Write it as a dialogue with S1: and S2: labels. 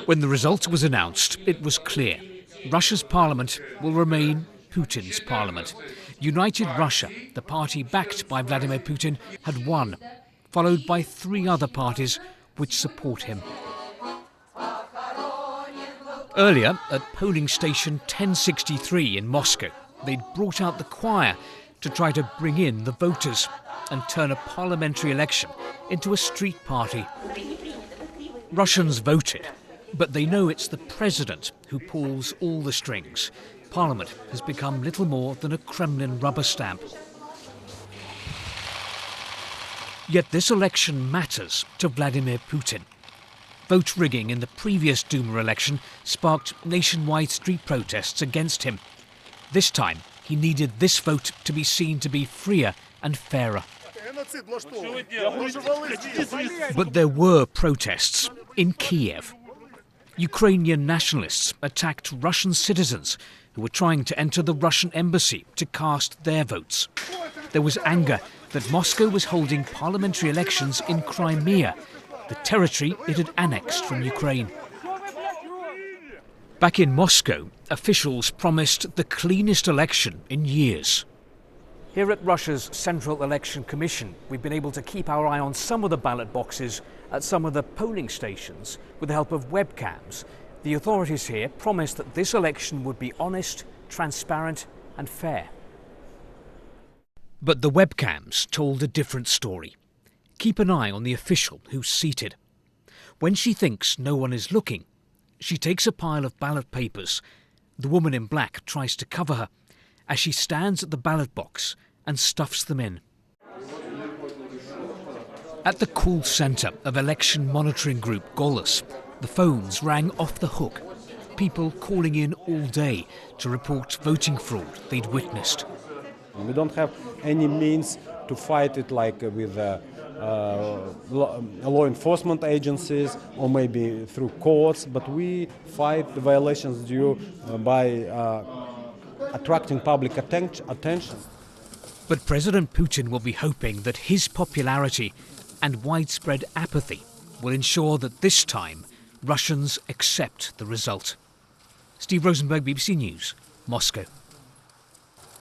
S1: When the result was announced, it was clear. Russia's parliament will remain Putin's parliament. United Russia, the party backed by Vladimir Putin, had won, followed by three other parties which support him. Earlier, at polling station 1063 in Moscow, they'd brought out the choir to try to bring in the voters and turn a parliamentary election into a street party. Russians voted, but they know it's the president who pulls all the strings. Parliament has become little more than a Kremlin rubber stamp. Yet this election matters to Vladimir Putin. Vote rigging in the previous Duma election sparked nationwide street protests against him. This time, he needed this vote to be seen to be freer and fairer. But there were protests in Kiev. Ukrainian nationalists attacked Russian citizens who were trying to enter the Russian embassy to cast their votes. There was anger that Moscow was holding parliamentary elections in Crimea, the territory it had annexed from Ukraine. Back in Moscow, officials promised the cleanest election in years. Here at Russia's Central Election Commission, we've been able to keep our eye on some of the ballot boxes at some of the polling stations with the help of webcams. The authorities here promised that this election would be honest, transparent and fair. But the webcams told a different story. Keep an eye on the official who's seated. When she thinks no one is looking, she takes a pile of ballot papers. The woman in black tries to cover her as she stands at the ballot box and stuffs them in. At the call centre of election monitoring group Golos, the phones rang off the hook. People calling in all day to report voting fraud they'd witnessed.
S2: We don't have any means to fight it like with law enforcement agencies or maybe through courts, but we fight the violations due by attracting public attention.
S1: But President Putin will be hoping that his popularity and widespread apathy will ensure that this time Russians accept the result. Steve Rosenberg, BBC News, Moscow.